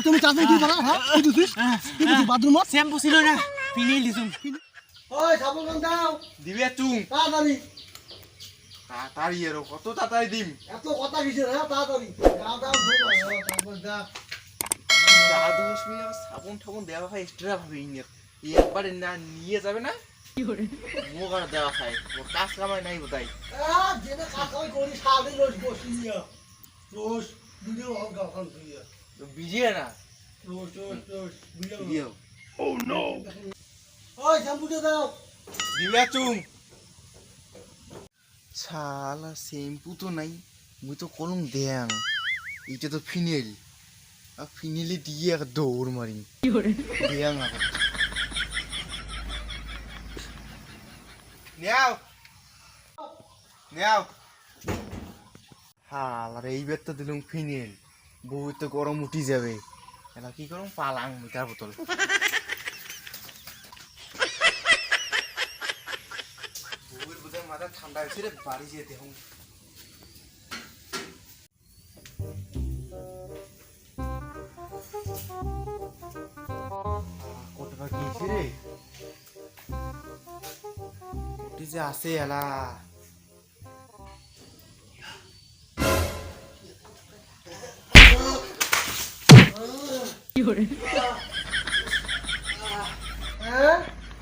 তুমি চাচা কি করা হ্যাঁ কি দিছিস কি দিছিস বাথরুমত শ্যাম্পু ছিল না ফিনাইল দিছুম ওই সাবন দাও দিবে তুই তাড়াতাড়ি তাড়াতাড়ি এর কত তাড়াতাড়ি দিম এত কথা কিসের হ্যাঁ তাড়াতাড়ি দাও দাও তারপর দাও দাদু হসমি সাবুন ঠাবুন দেওয়া হয় এক্সট্রা ভাবে ইনিয়ে একবারে না নিয়ে যাবে না কি করে মোগার দেওয়া খায় ও কাজ কামাই নাই বোধহয় যেটা কাজ করি সারাদিন রোজ বসি রোজ ভিডিও গাও খান বিজিয়ে না রোজ ভিডিও ও নো ওই শ্যাম্পুটা দাও দিবে তুই শালা শ্যাম্পু তো নাই মুই তো কলম দেয়াং এটা তো ফিনাইল আর ফিনাইলে দিয়ে এক দৌড় মারি কি করে দেয়াং আগে নেও নেও হালার এইবার তো দিলাম ফিনাইল বউ তো গরম উঠি যাবে এটা কি করুম পালাং মিটার বোতল বউয়ের বোধহয় মাথা ঠান্ডা হয়েছে রে বাড়ি যেয়ে দেখুন কতটা গিয়েছে রে কোটি যে আসে এলা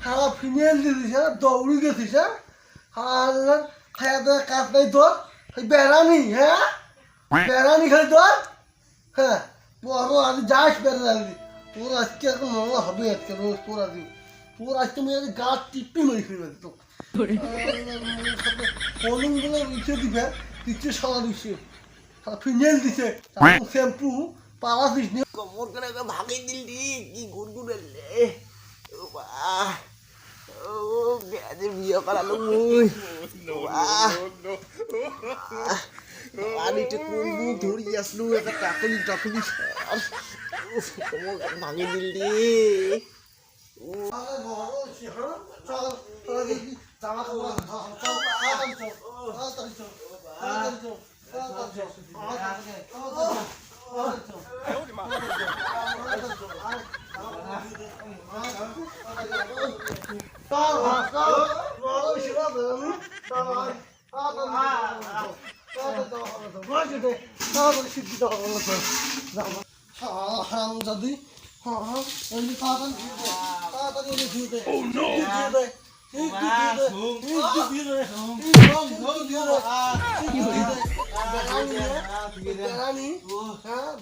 খাওয়া ফিনাইল দিছিস হ্যাঁ দৌড়ি গেছিস হ্যাঁ খাওয়া দাওয়া কাজ নাই তোর বেড়ানি হ্যাঁ বেড়ানি খাই তোর হ্যাঁ বড় আজ যাস বেড়ানি তোর আজকে এখন মনে হবে আজকে রোজ তোর আজকে আমি গাছ টিপি মারি ফিরবে তো কলমগুলো ইচ্ছে দিবে দিচ্ছে সারা দিচ্ছে ফিনাইল দিছে শ্যাম্পু পালা দিস নি কমর করে ভাঙি দিলি কি গুড়গুড়ে লে ও বা ও বেজে বিয়ে করালো মুই পানিতে কোন মুখ ধরি আসলু একটা টাকলি কমর ভাঙি দিলি জামা হারামজাদি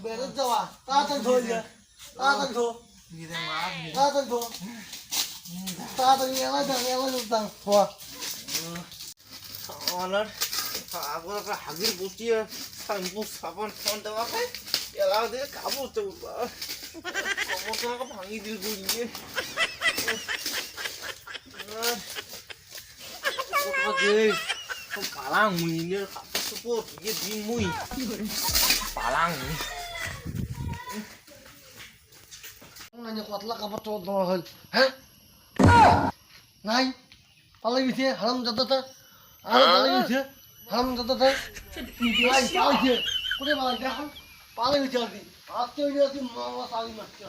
বেড়ে যাওয়া তাড়াতাড়ি ধরে তাড়াতাড়ি ধো তাড়াতাড়ি ধো তাড়াতাড়ি এলাই দাম হওয়া আমার আগর একটা হাগির বসিয়ে শ্যাম্পু সাবান খান দেওয়া খায় এলা দিয়ে খাবো তো কমর তোমাকে ভাঙি দিল গুলিয়ে পালাং মুই কাপড় চোপড় দিয়ে দিন মুই পালাং কতলা কাপড় চোপড় দেওয়া হল হ্যাঁ নাই পালাই গেছে হারাম যাদাটা আর পালাই গেছে হারাম যাদাটা নাই পালাইছে কোথায় পালাইছে এখন পালাই গেছে আদি আজকে ওই আদি মামা সারি মারছে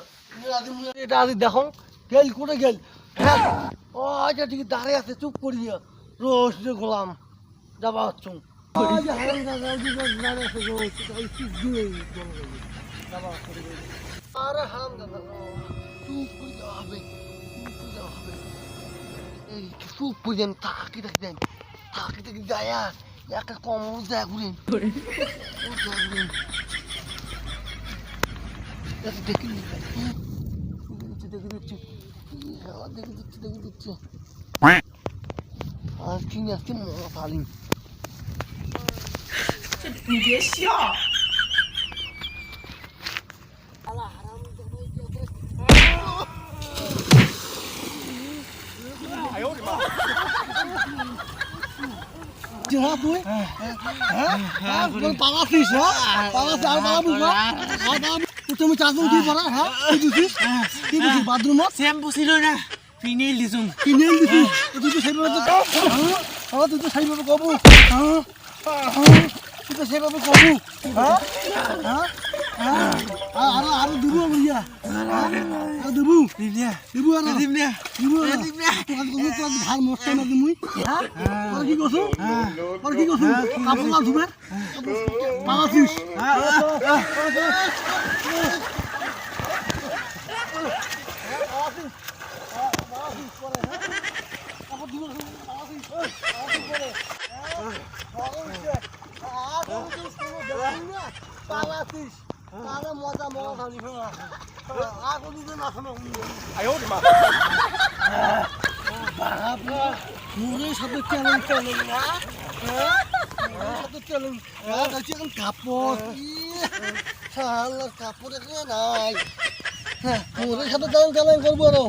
আদি মুই এটা আদি দেখো গেল কোথায় গেল হ্যাঁ ও আচ্ছা ঠিক দাঁড়িয়ে আছে চুপ করিয়া রোজ গোলাম যাবা হচ্ছ হারাম দাদা দাঁড়িয়ে আছে রোজ চুপ দিয়ে যাবা আরে হারাম দাদা চুপ করে দেওয়া হবে এই চুপ করে দেন থাকি দেন যায়া একটা কম দেয়া ঘুরেন দেখে দিচ্ছি আর কি আজকে মজা পালিম你别笑。哎呦我的妈！ হ্যাঁ তুই হ্যাঁ পালাছিস হ্যাঁ পালাছিস আর পালাবি না আর তুমি চাচু কি করা হ্যাঁ কি দিছিস বাথরুমত শ্যাম্পু ছিল না ফিনিল দিছোন কিনেল দিছি তুই তো সেইভাবে তুই তো সেইভাবে কবু তুই তো সেইভাবে কবু আরো দিব বুঝিয়া আরো দিব দিব ভাল মস্ত না তুমি কি কছো কাপড় না ধুবে পালাছিস মজা মজা খালি আয় ওরে মা মুরের সাথে চ্যালেঞ্জ চ্যালেঞ্জ না সাথে চ্যালেঞ্জ এখন কাপড় কাপড় এখানে নাই মুরের সাথে চ্যালেঞ্জ করবো আরো